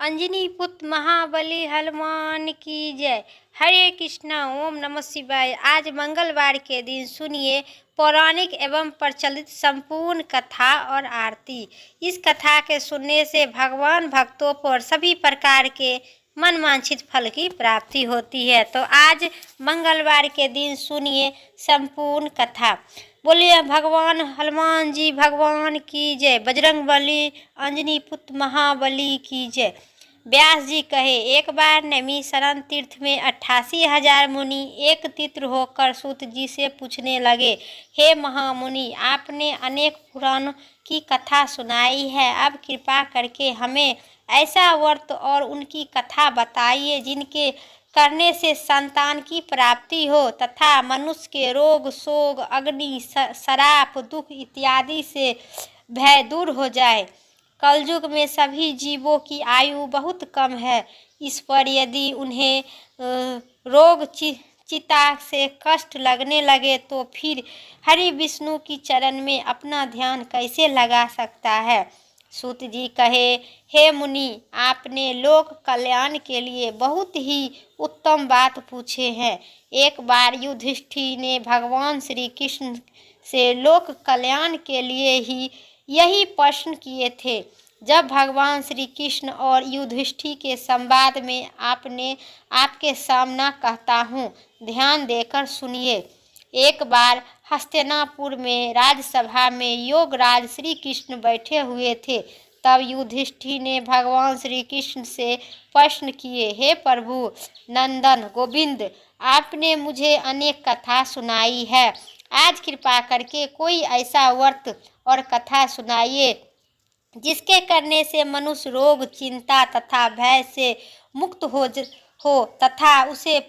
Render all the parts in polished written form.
अंजनी पुत्र महाबली हनुमान की जय। हरे कृष्णा, ओम नमः शिवाय। आज मंगलवार के दिन सुनिए पौराणिक एवं प्रचलित संपूर्ण कथा और आरती। इस कथा के सुनने से भगवान भक्तों पर सभी प्रकार के मनवांछित फल की प्राप्ति होती है। तो आज मंगलवार के दिन सुनिए संपूर्ण कथा। बोलिए भगवान हनुमान जी भगवान की जय। बजरंगबली अंजनी पुत्र महाबली की जय। व्यास जी कहे, एक बार नैमी शरण तीर्थ में 88,000 मुनि एक तित्र होकर सूत जी से पूछने लगे, हे महामुनि, आपने अनेक पुराणों की कथा सुनाई है, अब कृपा करके हमें ऐसा व्रत और उनकी कथा बताइए जिनके करने से संतान की प्राप्ति हो तथा मनुष्य के रोग शोक अग्नि शराप दुख इत्यादि से भय दूर हो जाए। कलयुग में सभी जीवों की आयु बहुत कम है। इस पर यदि उन्हें रोग चिता से कष्ट लगने लगे तो फिर हरि विष्णु की चरण में अपना ध्यान कैसे लगा सकता है। सूत जी कहे, हे मुनि, आपने लोक कल्याण के लिए बहुत ही उत्तम बात पूछे हैं। एक बार युधिष्ठिर ने भगवान श्री कृष्ण से लोक कल्याण के लिए ही यही प्रश्न किए थे। जब भगवान श्री कृष्ण और युधिष्ठिर के संवाद में आपके सामना कहता हूँ, ध्यान देकर सुनिए। एक बार हस्तिनापुर में राजसभा में योगराज श्री कृष्ण बैठे हुए थे। तब युधिष्ठिर ने भगवान श्री कृष्ण से प्रश्न किए, हे प्रभु नंदन गोविंद, आपने मुझे अनेक कथा सुनाई है, आज कृपा करके कोई ऐसा व्रत और कथा सुनाइए जिसके करने से मनुष्य रोग चिंता तथा भय से मुक्त हो तथा उसे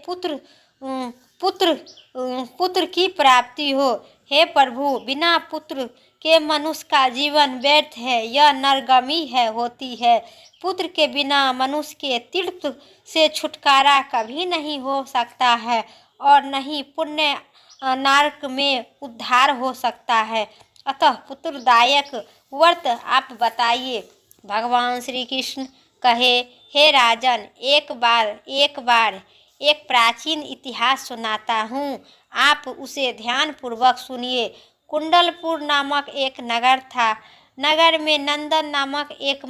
पुत्र की प्राप्ति हो। हे प्रभु, बिना पुत्र के मनुष्य का जीवन व्यर्थ है, यह नरगामी होती है। पुत्र के बिना मनुष्य के तीर्थ से छुटकारा कभी नहीं हो सकता है और न ही पुण्य नरक में उद्धार हो सकता है। अतः पुत्रदायक व्रत आप बताइए। भगवान श्री कृष्ण कहे, हे राजन, एक बार एक प्राचीन इतिहास सुनाता हूँ, आप उसे ध्यान पूर्वक सुनिए। कुंडलपुर नामक एक नगर था। नगर में नंदन नामक एक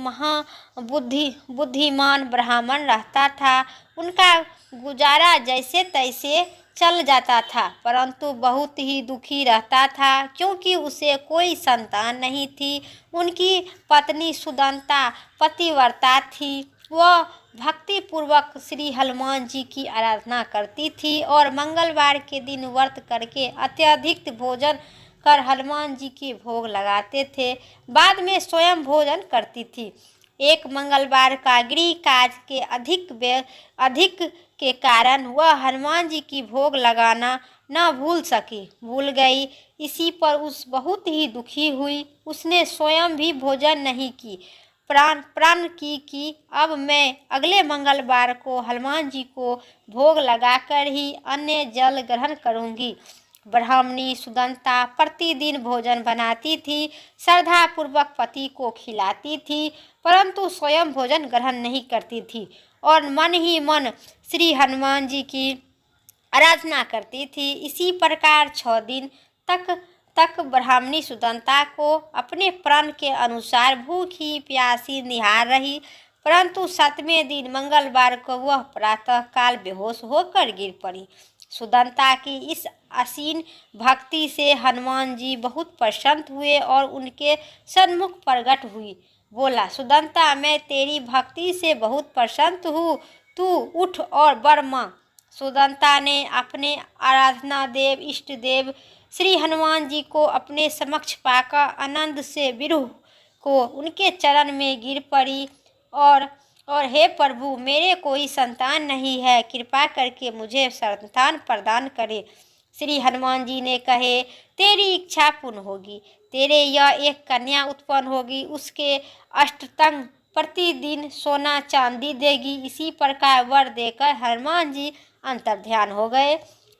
बुद्धिमान ब्राह्मण रहता था। उनका गुजारा जैसे तैसे चल जाता था, परंतु बहुत ही दुखी रहता था क्योंकि उसे कोई संतान नहीं थी। उनकी पत्नी सुदंता पतिव्रता थी। वह भक्ति पूर्वक श्री हनुमान जी की आराधना करती थी और मंगलवार के दिन व्रत करके अत्यधिक भोजन कर हनुमान जी के भोग लगाते थे। बाद में स्वयं भोजन करती थी। एक मंगलवार का गृह काज के अधिक के कारण वह हनुमान जी की भोग लगाना न भूल गई। इसी पर उस बहुत ही दुखी हुई। उसने स्वयं भी भोजन नहीं की। प्रण की कि अब मैं अगले मंगलवार को हनुमान जी को भोग लगाकर ही अन्न जल ग्रहण करूंगी। ब्राह्मणी सुदंता प्रतिदिन भोजन बनाती थी, श्रद्धा पूर्वक पति को खिलाती थी, परंतु स्वयं भोजन ग्रहण नहीं करती थी और मन ही मन श्री हनुमान जी की आराधना करती थी। इसी प्रकार 6 दिन तक ब्राह्मणी सुदंता को अपने प्रण के अनुसार भूखी प्यासी निहार रही, परंतु 7वें दिन मंगलवार को वह प्रातः काल बेहोश होकर गिर पड़ी। सुदंता की इस असीम भक्ति से हनुमान जी बहुत प्रसन्न हुए और उनके सन्मुख प्रकट हुई। बोला, सुदंता, मैं तेरी भक्ति से बहुत प्रसन्न हूँ, तू उठ और वर मांग। सुदंता ने अपने आराधना देव इष्ट देव श्री हनुमान जी को अपने समक्ष पाकर आनंद से विरह को उनके चरण में गिर पड़ी और हे प्रभु, मेरे कोई संतान नहीं है, कृपा करके मुझे संतान प्रदान करे। श्री हनुमान जी ने कहे, तेरी इच्छा पूर्ण होगी, तेरे यह एक कन्या उत्पन्न होगी, उसके अष्टतंग प्रतिदिन सोना चांदी देगी। इसी प्रकार वर देकर हनुमान जी अंतर्ध्यान हो गए।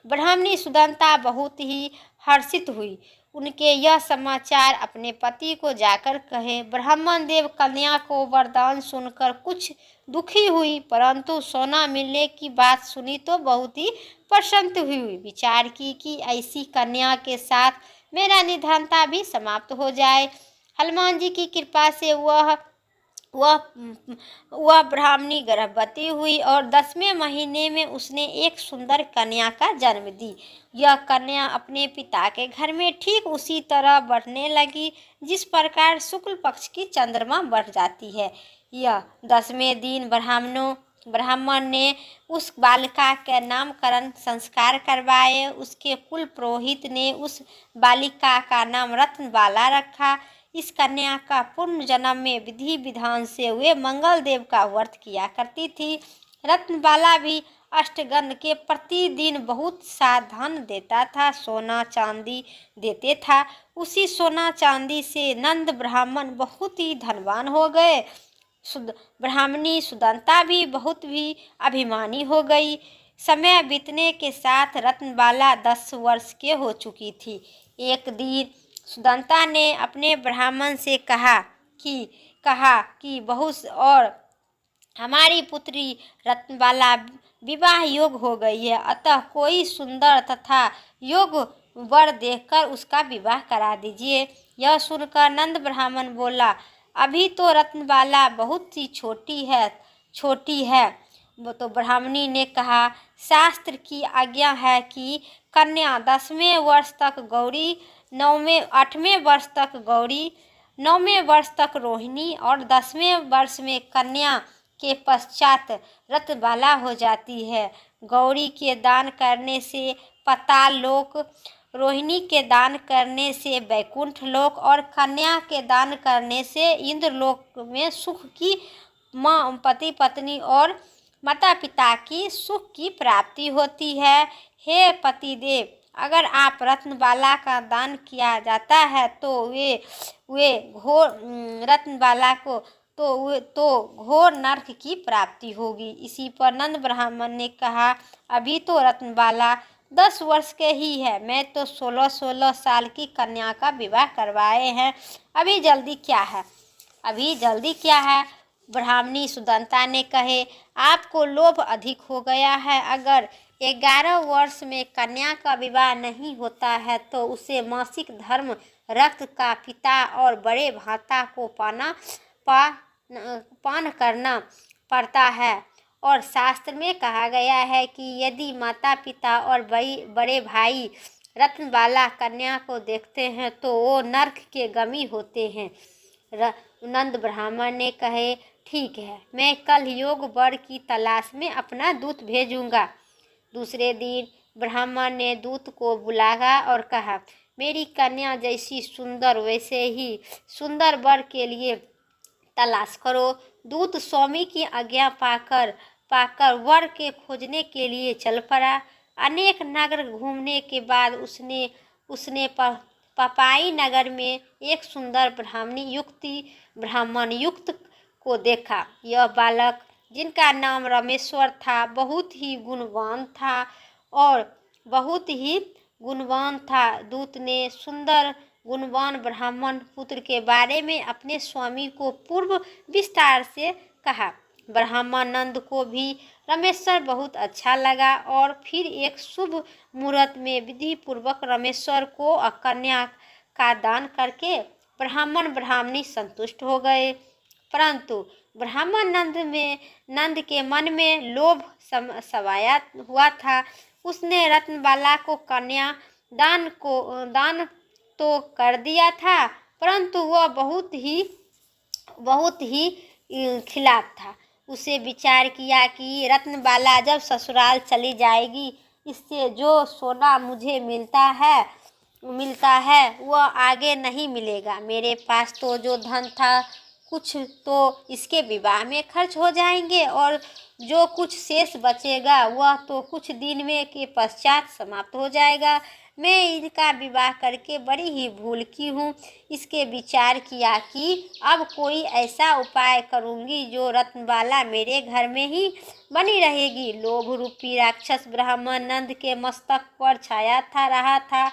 ब्राह्मणी सुदंता बहुत ही हर्षित हुई। उनके यह समाचार अपने पति को जाकर कहे। ब्राह्मण देव कन्या को वरदान सुनकर कुछ दुखी हुई, परंतु सोना मिलने की बात सुनी तो बहुत ही प्रसन्न हुई। विचार की कि ऐसी कन्या के साथ मेरा निधनता भी समाप्त हो जाए। हनुमान जी की कृपा से वह ब्राह्मणी गर्भवती हुई और 10वें महीने में उसने एक सुंदर कन्या का जन्म दी। यह कन्या अपने पिता के घर में ठीक उसी तरह बढ़ने लगी जिस प्रकार शुक्ल पक्ष की चंद्रमा बढ़ जाती है। यह 10वें दिन ब्राह्मण ने उस बालिका के नामकरण संस्कार करवाए। उसके कुल पुरोहित ने उस बालिका का नाम रत्नबाला रखा। इस कन्या का पूर्ण जन्म में विधि विधान से वे मंगल देव का व्रत किया करती थी। रत्नबाला भी अष्टगंध के प्रतिदिन बहुत सा धन देता था, सोना चांदी देते था। उसी सोना चांदी से नंद ब्राह्मण बहुत ही धनवान हो गए। ब्राह्मणी सुदंता भी बहुत भी अभिमानी हो गई। समय बीतने के साथ रत्नबाला 10 वर्ष के हो चुकी थी। एक दिन सुदंता ने अपने ब्राह्मण से कहा कि बहू और हमारी पुत्री रत्नबाला विवाह योग हो गई है, अतः कोई सुंदर तथा योग्य वर देखकर उसका विवाह करा दीजिए। यह सुनकर नंद ब्राह्मण बोला, अभी तो रत्नबाला बहुत ही छोटी है। वो तो ब्राह्मणी ने कहा, शास्त्र की आज्ञा है कि कन्या 10वें वर्ष तक गौरी, 8वें वर्ष तक गौरी, 9वें वर्ष तक रोहिणी और 10वें वर्ष में कन्या के पश्चात रत्नबाला हो जाती है। गौरी के दान करने से पाताल लोक, रोहिणी के दान करने से वैकुंठ लोक और कन्या के दान करने से इंद्र लोक में सुख की, पति पत्नी और माता पिता की सुख की प्राप्ति होती है। हे पतिदेव, अगर आप रत्नबाला का दान किया जाता है तो वे घोर रत्नबाला को तो घोर नरक की प्राप्ति होगी। इसी पर नंद ब्राह्मण ने कहा, अभी तो रत्नबाला 10 वर्ष के ही है, मैं तो 16 साल की कन्या का विवाह करवाए हैं, अभी जल्दी क्या है। ब्राह्मणी सुदंता ने कहे, आपको लोभ अधिक हो गया है। अगर 11 वर्ष में कन्या का विवाह नहीं होता है तो उसे मासिक धर्म, रक्त का पिता और बड़े भाता को पान करना पड़ता है। और शास्त्र में कहा गया है कि यदि माता पिता और बड़े भाई रत्नबाला कन्या को देखते हैं तो वो नरक के गमी होते हैं। नंद ब्राह्मण ने कहे, ठीक है, मैं कल योग वर की तलाश में अपना दूत भेजूंगा। दूसरे दिन ब्राह्मण ने दूत को बुलाया और कहा, मेरी कन्या जैसी सुंदर वैसे ही सुंदर वर के लिए तलाश करो। दूत स्वामी की आज्ञा पाकर वर के खोजने के लिए चल पड़ा। अनेक नगर घूमने के बाद उसने पपाई नगर में एक सुंदर ब्राह्मण युक्त को देखा। यह बालक, जिनका नाम रमेश्वर था, बहुत ही गुणवान था। दूत ने सुंदर गुणवान ब्राह्मण पुत्र के बारे में अपने स्वामी को पूर्व विस्तार से कहा। ब्राह्मण नंद को भी रमेश्वर बहुत अच्छा लगा और फिर एक शुभ मुहूर्त में विधि पूर्वक रमेश्वर को कन्या का दान करके ब्राह्मण ब्राह्मणी संतुष्ट हो गए। परंतु ब्राह्मण नंद के मन में लोभ समाया हुआ था। उसने रत्नबाला को कन्या दान तो कर दिया था, परंतु वह बहुत ही खिलाफ था। उसे विचार किया कि रत्नबाला जब ससुराल चली जाएगी, इससे जो सोना मुझे मिलता है वह आगे नहीं मिलेगा। मेरे पास तो जो धन था कुछ तो इसके विवाह में खर्च हो जाएंगे और जो कुछ शेष बचेगा वह तो कुछ दिन में के पश्चात समाप्त हो जाएगा। मैं इनका विवाह करके बड़ी ही भूल की हूँ। इसके विचार किया कि अब कोई ऐसा उपाय करूँगी जो रत्नबाला मेरे घर में ही बनी रहेगी। लोभ रूपी राक्षस ब्राह्मण नंद के मस्तक पर छाया रहा था।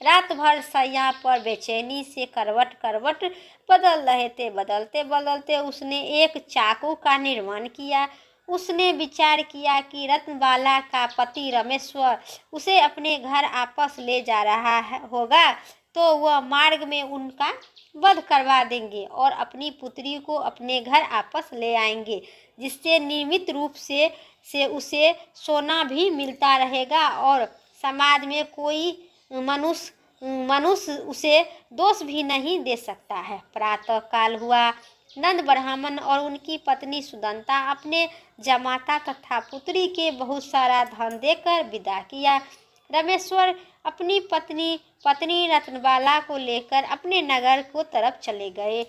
रात भर सैया पर बेचैनी से करवट करवट बदल रहे थे। बदलते बदलते उसने एक चाकू का निर्माण किया। उसने विचार किया कि रत्नबाला का पति रमेश्वर उसे अपने घर वापस ले जा रहा होगा, तो वह मार्ग में उनका वध करवा देंगे और अपनी पुत्री को अपने घर वापस ले आएंगे, जिससे नियमित रूप से उसे सोना भी मिलता रहेगा और समाज में कोई मनुष्य उसे दोष भी नहीं दे सकता है। प्रातः काल हुआ। नंद ब्राह्मण और उनकी पत्नी सुदंता अपने जमाता तथा पुत्री के बहुत सारा धन देकर विदा किया। रमेश्वर अपनी पत्नी रत्नबाला को लेकर अपने नगर को तरफ चले गए।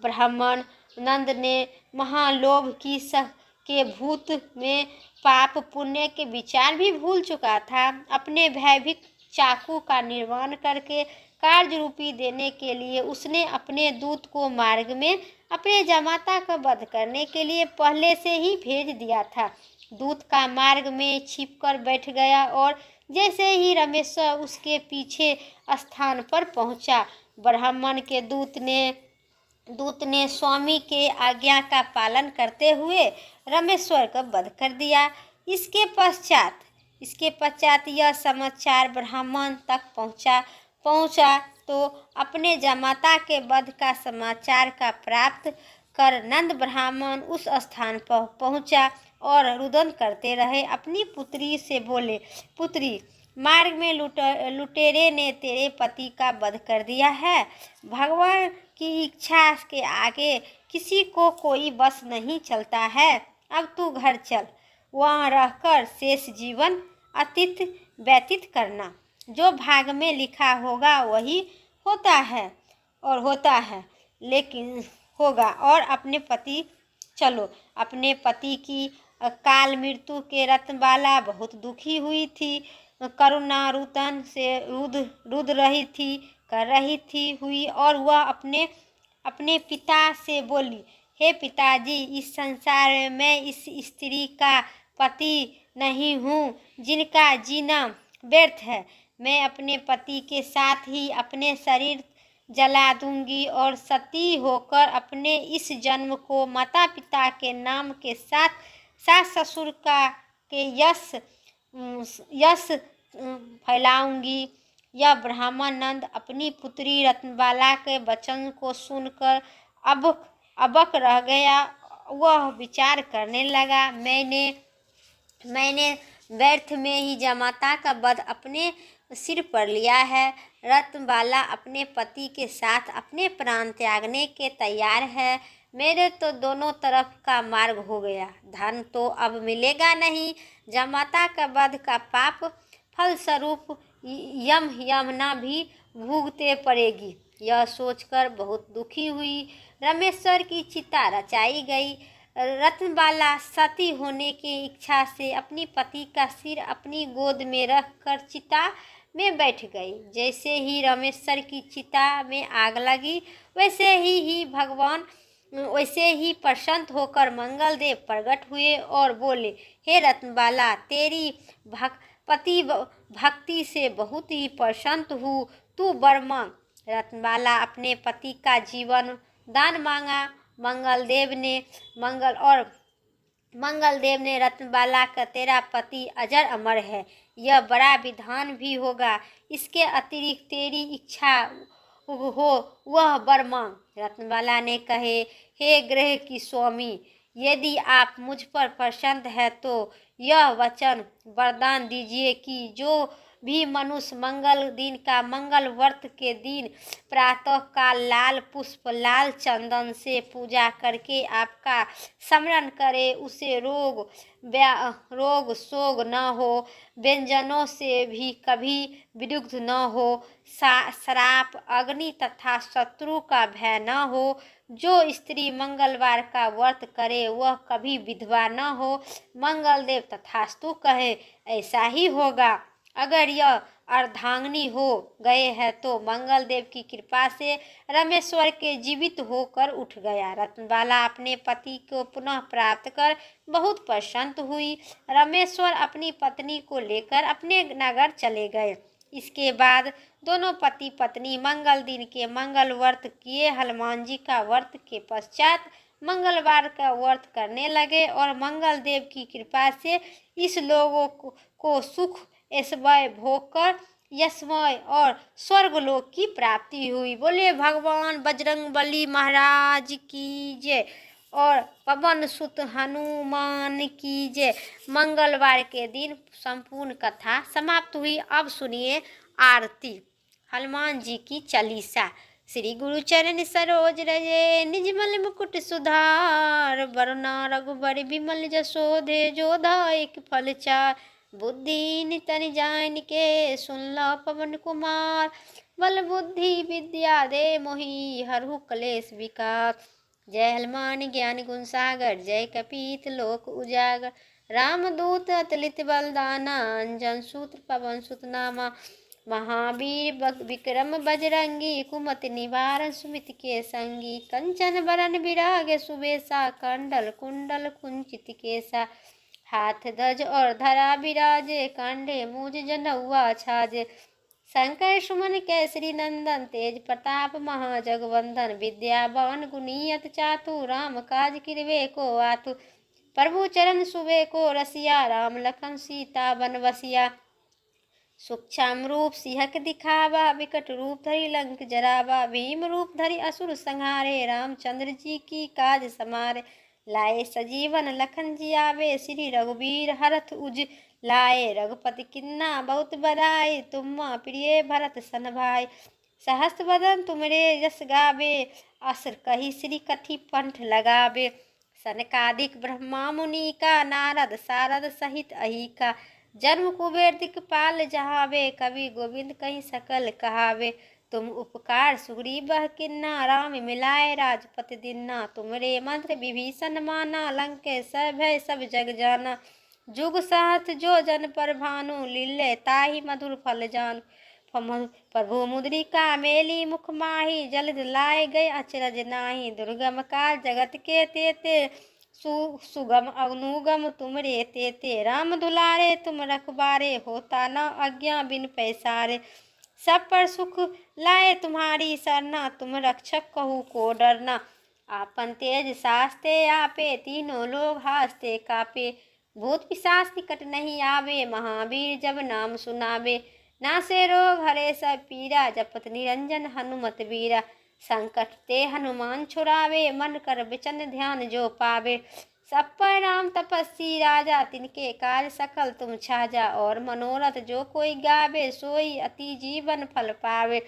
ब्राह्मण नंद ने महालोभ के भूत में पाप पुण्य के विचार भी भूल चुका था। अपने भयभीत चाकू का निर्माण करके कार्य रूपी देने के लिए उसने अपने दूत को मार्ग में अपने जमाता का वध करने के लिए पहले से ही भेज दिया था। दूत का मार्ग में छिपकर बैठ गया और जैसे ही रमेश्वर उसके पीछे स्थान पर पहुंचा, ब्राह्मण के दूत ने स्वामी के आज्ञा का पालन करते हुए रमेश्वर का वध कर दिया। इसके पश्चात यह समाचार ब्राह्मण तक पहुंचा तो अपने जमाता के वध का समाचार का प्राप्त कर नंद ब्राह्मण उस स्थान पर पहुंचा और रुदन करते रहे। अपनी पुत्री से बोले, पुत्री, मार्ग में लुटेरे ने तेरे पति का वध कर दिया है। भगवान की इच्छा के आगे किसी को कोई बस नहीं चलता है। अब तू घर चल, वहाँ रहकर शेष जीवन व्यतीत करना। जो भाग में लिखा होगा वही होता है लेकिन होगा। और अपने पति की काल मृत्यु के रत्नबाला बहुत दुखी हुई थी। करुणारुतन से रुद रही थी और वह अपने पिता से बोली, हे पिताजी, इस संसार में मैं इस स्त्री का पति नहीं हूँ जिनका जीना व्यर्थ है। मैं अपने पति के साथ ही अपने शरीर जला दूंगी और सती होकर अपने इस जन्म को माता पिता के नाम के साथ सास ससुर के यश फैलाऊंगी। यह ब्राह्मण नंद अपनी पुत्री रत्नबाला के वचन को सुनकर अबक रह गया। वह विचार करने लगा, मैंने व्यर्थ में ही जमाता का वध अपने सिर पर लिया है। रत्नबाला अपने पति के साथ अपने प्राण त्यागने के तैयार है। मेरे तो दोनों तरफ का मार्ग हो गया। धन तो अब मिलेगा नहीं। जमाता का वध का पाप फलस्वरूप यमना भी भुगते पड़ेगी। यह सोचकर बहुत दुखी हुई। रमेश्वर की चिता रचाई गई। रत्नबाला सती होने की इच्छा से अपनी पति का सिर अपनी गोद में रखकर चिता में बैठ गई। जैसे ही रमेश्वर की चिता में आग लगी, वैसे ही प्रसन्न होकर मंगलदेव प्रकट हुए और बोले, हे रत्नबाला, तेरी पति भक्ति से बहुत ही प्रसन्न हूँ, तू वर मांग। रत्नबाला अपने पति का जीवन दान मांगा। मंगलदेव ने रत्नबाला का तेरा पति अजर अमर है, यह बड़ा विधान भी होगा। इसके अतिरिक्त तेरी इच्छा हो वह वर मांग। रत्नबाला ने कहे, हे ग्रह की स्वामी, यदि आप मुझ पर प्रसन्न है तो यह वचन वरदान दीजिए कि जो भी मनुष्य मंगल व्रत के दिन प्रातः काल लाल पुष्प लाल चंदन से पूजा करके आपका स्मरण करे, उसे रोग शोग न हो, व्यंजनों से भी कभी विरुद्ध न हो, श्राप अग्नि तथा शत्रु का भय न हो। जो स्त्री मंगलवार का व्रत करे वह कभी विधवा न हो। मंगलदेव तथास्तु कहे, ऐसा ही होगा। अगर यह अर्धांगिनी हो गए हैं तो मंगलदेव की कृपा से रमेश्वर के जीवित होकर उठ गया। रत्नबाला अपने पति को पुनः प्राप्त कर बहुत प्रसन्न हुई। रमेश्वर अपनी पत्नी को लेकर अपने नगर चले गए। इसके बाद दोनों पति पत्नी मंगल दिन के मंगल व्रत किए। हनुमान जी का व्रत के पश्चात मंगलवार का व्रत करने लगे और मंगल देव की कृपा से इस लोगों को सुख ऐश्वर्य भोग कर यशमय और स्वर्गलोक की प्राप्ति हुई। बोले भगवान बजरंगबली महाराज की जय और पवन सुत हनुमान की जय। मंगलवार के दिन संपूर्ण कथा समाप्त हुई। अब सुनिए आरती। हनुमान जी की चालीसा। श्री गुरु चरण सरोज रजे निजमल मुकुट सुधार, वरुणा रघुबर विमल जसोधे जोधा एक फल चार। बुद्धि नितन जान के सुनला पवन कुमार, बल बुद्धि विद्या दे मोहि हरहु कलेश विकार। जय हनुमान ज्ञान गुण सागर, जय कपीत लोक उजागर। रामदूत अतुलित बलदाना, अंजन सूत्र पवन सुत नामा। महावीर विक्रम बजरंगी, कुमति निवारण सुमित के संगी। कंचन बरन विराग सुबेसा, कंडल कुंडल कुंचित केसा। हाथ ध्वज और धरा विराजे, कांधे मूज जनेऊआ छाजे। शंकर सुमन केसरी नंदन, तेज प्रताप महाजगवंदन। विद्यावान गुणी अति चातु, राम काज किरवे को आतु। प्रभु चरण सुबे को रसिया, राम लखन सीता बन बसिया। सूक्ष्म रूप सिंहक दिखावा, विकट रूप धरि लंक जरावा। भीम रूप धरि असुर संहारे, रामचंद्र जी की काज समारे। लाए सजीवन लखन जियावे, श्री रघुबीर हरथ उज लाए। रघुपति किन्ना बहुत बड़ाई, तुम प्रिय भरत सन भाई। सहस्त्र वदन तुमरे यश गावे, अस कही श्री कथि कंठ लगावे। सनकादिक ब्रह्मा मुनि का, नारद सारद सहित अहिका। जन्म कुबेर दिक्पाल जहावे, कवि गोविंद कहीं सकल कहावे। तुम उपकार सुग्रीव किन्ना, राम मिलाए राजपति दीन्ना। तुमरे मंत्र विभीषण माना, लंकेश भय सब जग जाना। जुग सहस्त्र जो जन पर भानु, लील्हे ताहि मधुर फल जानु। प्रभु मुद्रिका मेली मुख माही, जलद लाए गए अचरज नाही। दुर्गम काल जगत के तेते, सुगम अनुगम तुमरे तेते। राम दुलारे तुम रखबारे, होता न आज्ञा बिन पैसारे। सब पर सुख लाए तुम्हारी सरना, तुम रक्षक कहू को डरना। आपन तेज सास्ते आपे, तीनों लोग हास्ते कापे। भूत पिशाच निकट नहीं आवे, महावीर जब नाम सुनावे। नासे रोग हरे सब पीरा, जपत निरंजन हनुमत बीरा। संकट ते हनुमान छुड़ावे, मन कर वचन ध्यान जो पावे। सब पर राम तपस्वी राजा, तिनके काज सकल तुम छाजा। और मनोरथ जो कोई गावे, सोई अति जीवन फल पावे।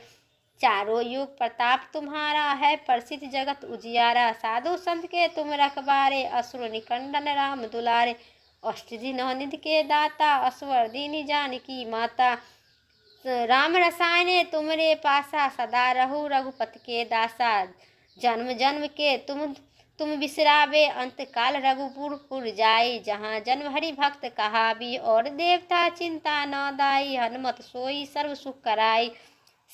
चारों युग प्रताप तुम्हारा है, प्रसिद्ध जगत उजियारा। साधु संत के तुम रखबारे, असुर निकंदन राम दुलारे। अष्टसिद्धि नवनिधि के दाता, असवर दीनी जानकी माता। राम रसायने तुमरे पासा, सदा रहु रघुपति के दासा। जन्म जन्म के तुम बिसरावे, अंत काल रघुपुर पुर जाई। जहाँ जन्म हरि भक्त कहावी, और देवता चिंता न दाई। हनुमत सोई सर्व सुख कराई,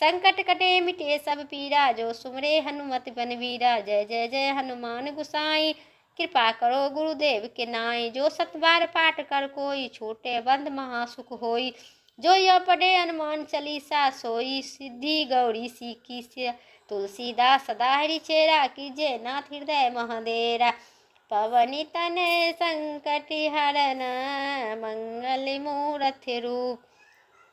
संकट कटे मिटे सब पीरा। जो सुमरे हनुमत बलवीरा, जय जय जय हनुमान गुसाई। कृपा करो गुरुदेव के नाई, जो सतबार पाठ कर कोई। छोटे बंद महासुख होई, जो यह पढ़े हनुमान चालीसा। सोई सिद्धि गौरी सीकी, तुलसीदास सदा हरि चेरा। कीजे नाथ हृदय महादेरा, पवनी तनय संकट हरन। मंगल मूरत रूप,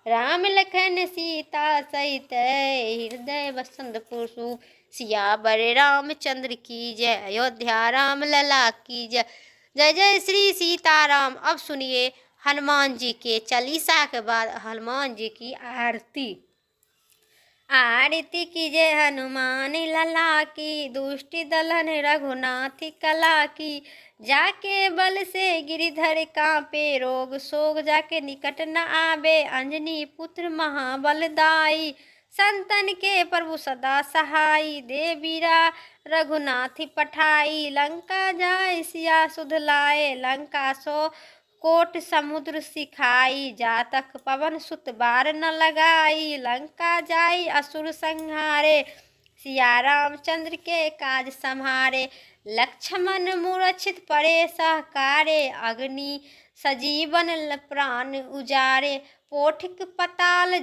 राम लखन सीता सहित। हृदय वसंतपुर सूप। सियावर रामचंद्र की जय, अयोध्या राम लला की जय। जय जय श्री सीताराम। अब सुनिए हनुमान जी के चालीसा के बाद हनुमान जी की आरती। आरती कीजे हनुमान लला की, दुष्टि दलन रघुनाथ कला की। जाके बल से गिरिधर कांपे, रोग सोग जाके निकट न आवे। अंजनी पुत्र महाबलदाई, संतन के प्रभु सदा सहाई। देवीरा रघुनाथ पठाई, लंका जाय सिया सुध लाए। लंका सो कोट समुद्र सिखाई, जातक पवन सुत बार न लगाई। लंका जाई असुर संहारे, सिया रामचंद्र के काज सम्हारे। लक्ष्मण मूर्छित पड़े सहकारे, अग्नि सजीवन प्राण उजारे। पोठिक पताल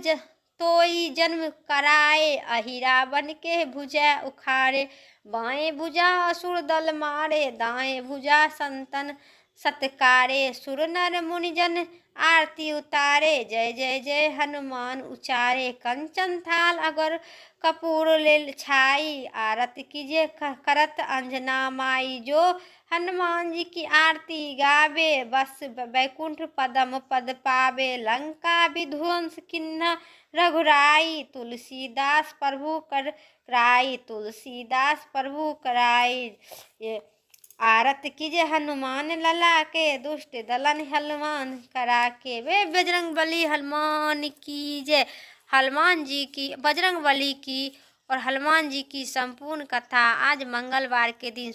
तोई जन्म कराए, अहिरा बन के भुजा उखाड़े। बाएं भुजा असुर दल मारे, दाएं भुजा संतन सत्कारे। सुर नर मुनि जन आरती उतारे, जय जय जय हनुमान उचारे। कंचन थाल अगर कपूर ले छाई, आरत कीजिए करत अंजना माई। जो हनुमान जी की आरती गावे, बस बैकुंठ पदम पद पावे। लंका विध्वंस किन्ना रघुराई, तुलसीदास प्रभु कर कराई। तुलसीदास प्रभु कराई। ये आरत कीजिए हनुमान लला के, दुष्ट दलन हनुमान करा के। वे बजरंग बली हनुमान की जय। हनुमान जी की, बजरंग बली की और हनुमान जी की संपूर्ण कथा आज मंगलवार के दिन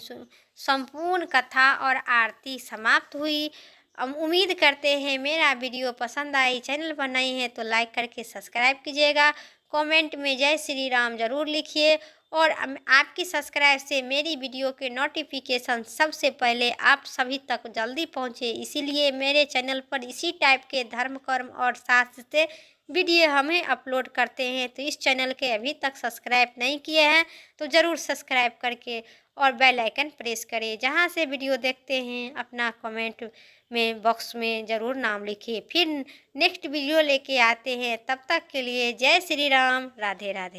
संपूर्ण कथा और आरती समाप्त हुई। हम उम्मीद करते हैं मेरा वीडियो पसंद आई। चैनल पर नए हैं तो लाइक करके सब्सक्राइब कीजिएगा। कमेंट में जय श्री राम जरूर लिखिए और आपकी सब्सक्राइब से मेरी वीडियो के नोटिफिकेशन सबसे पहले आप सभी तक जल्दी पहुंचे। इसीलिए मेरे चैनल पर इसी टाइप के धर्म कर्म और शास्त्र से वीडियो हमें अपलोड करते हैं। तो इस चैनल के अभी तक सब्सक्राइब नहीं किए हैं तो ज़रूर सब्सक्राइब करके और बेल आइकन प्रेस करें। जहां से वीडियो देखते हैं अपना कमेंट में बॉक्स में ज़रूर नाम लिखिए। फिर नेक्स्ट वीडियो लेके आते हैं, तब तक के लिए जय श्री राम, राधे राधे।